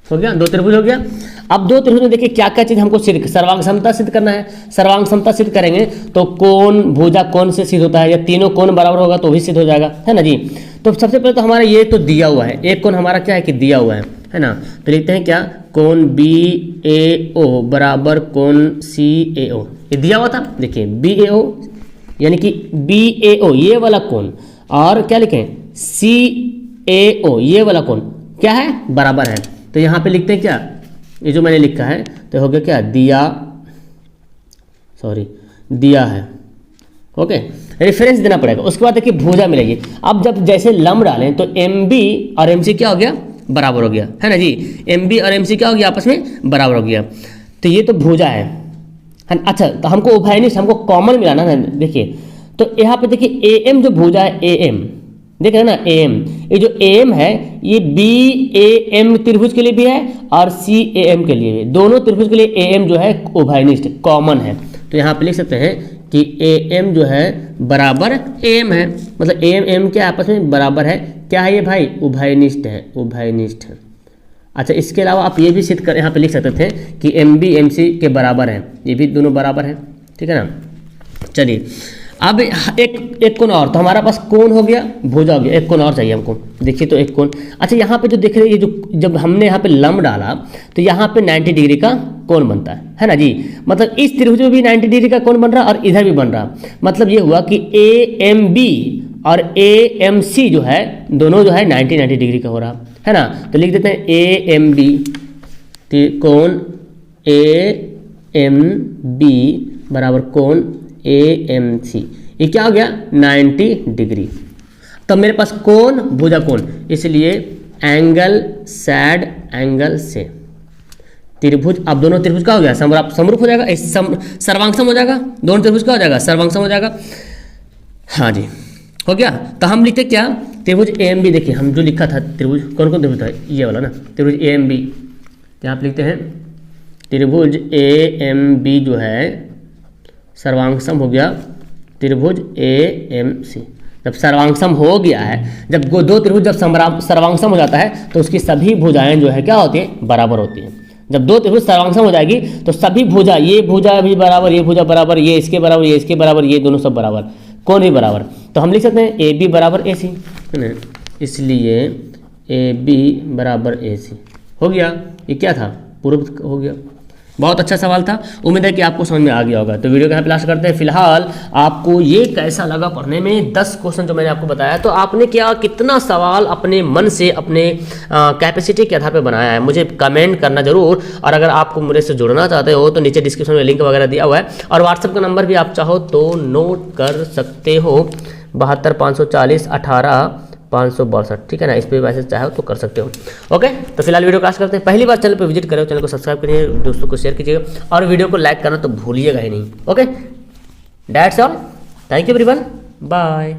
हो गया, दो त्रिभुज हो गया। अब दो त्रिभुज में देखिए क्या क्या चीज़ हमको सिद्ध, सर्वांग समता सिद्ध करना है। सर्वांग समता सिद्ध करेंगे तो कोण भुजा कोण से सिद्ध होता है, या तीनों कोण बराबर होगा तो भी सिद्ध हो जाएगा, है ना जी। तो सबसे पहले तो हमारा ये तो दिया हुआ है, एक कोण हमारा क्या है कि दिया हुआ है ना, तो लिखते हैं क्या, कोण बी ए ओ बराबर कोण सी ए ओ, ये दिया हुआ था, देखिए बी ए ओ यानी कि बी ए ओ ये वाला कोण, और क्या लिखें सी ए ओ ये वाला कोण क्या है बराबर है। तो यहाँ पे लिखते हैं क्या, ये जो मैंने लिखा है तो हो गया क्या, दिया है। ओके, रेफरेंस देना पड़ेगा। उसके बाद देखिए भुजा मिलेगी। अब जब जैसे लंब डालें तो एम बी और एम सी क्या हो गया, बराबर हो गया, है ना जी। एम बी और एम सी क्या हो गया, आपस में बराबर हो गया। तो ये तो भुजा है। अच्छा, तो हमको उभयनिष्ठ हमको कॉमन मिलाना है, देखिए तो यहाँ पे देखिए AM जो भुजा है AM, देख रहे हैं ना AM, ये जो AM है ये BAM त्रिभुज के लिए भी है और CAM के लिए भी, दोनों त्रिभुज के लिए AM जो है उभयनिष्ठ कॉमन है। तो यहाँ पे लिख सकते हैं कि AM जो है बराबर AM है, मतलब AM के आपस में बराबर है। क्या है ये भाई? उभयनिष्ठ है, उभयनिष्ठ है। अच्छा, इसके अलावा आप ये भी सिद्ध कर यहाँ पे लिख सकते थे कि MB MC के बराबर है, ये भी दोनों बराबर है, ठीक है ना। चलिए अब एक कोण और, तो हमारा पास कोण हो गया, भुजा हो गया, एक कोण और चाहिए हमको। देखिए तो एक कोण, अच्छा यहाँ पे जो देख रहे हैं ये जो जब हमने यहाँ पे लंब डाला तो यहाँ पे 90 डिग्री का कोण बनता है ना जी। मतलब इस त्रिभुज में भी 90 डिग्री का कोण बन रहा और इधर भी बन रहा। मतलब ये हुआ कि AMB और AMC जो है दोनों जो है 90 डिग्री का हो रहा है ना। तो लिख देते हैं AMB कोण AMB बराबर कोण AMC, ये क्या हो गया? 90 डिग्री। तब मेरे पास कोण भुजा कोण, इसलिए एंगल सैड एंगल से त्रिभुज, अब दोनों त्रिभुज का हो गया समरूप हो जाएगा, सर्वांगसम हो जाएगा, दोनों त्रिभुज का हो जाएगा सर्वांगसम हो जाएगा। हाँ जी हो गया। तो हम लिखते क्या? त्रिभुज AMB, देखिए हम जो लिखा था त्रिभुज, कौन कौन त्रिभुज था? ये वाला ना, त्रिभुज AMB। यहाँ पे लिखते हैं त्रिभुज AMB जो है सर्वांगसम हो गया त्रिभुज AMC। जब सर्वांगसम हो गया है, जब दो त्रिभुज जब सर्वांगसम हो जाता है तो उसकी सभी भुजाएं जो है क्या होती है? बराबर होती हैं। जब दो त्रिभुज सर्वांगसम हो जाएगी तो सभी भुजा, ये भुजा भी बराबर, ये भुजा बराबर, ये इसके बराबर, ये इसके बराबर, ये दोनों सब बराबर, कोण भी बराबर। तो हम लिख सकते हैं AB बराबर AC, है ना, इसलिए AB बराबर AC हो गया। ये क्या था? पूर्व हो गया। बहुत अच्छा सवाल था, उम्मीद है कि आपको समझ में आ गया होगा। तो वीडियो का यहाँ पे लास्ट करते हैं। फिलहाल आपको ये कैसा लगा पढ़ने में? 10 क्वेश्चन जो मैंने आपको बताया, तो आपने क्या कितना सवाल अपने मन से, अपने कैपेसिटी के आधार पे बनाया है, मुझे कमेंट करना जरूर। और अगर आपको मेरे से जुड़ना चाहते हो तो नीचे डिस्क्रिप्शन में लिंक वगैरह दिया हुआ है, और व्हाट्सएप का नंबर भी आप चाहो तो नोट कर सकते हो, 72 540 18 562, ठीक है ना। इस पर मैसेज चाहे तो कर सकते हो। ओके, तो फिलहाल वीडियो क्लास करते हैं। पहली बार चैनल पर विजिट करें, चैनल को सब्सक्राइब करिए, दोस्तों को शेयर कीजिएगा और वीडियो को लाइक करना तो भूलिएगा ही नहीं। Okay, that's all, thank you everyone, bye.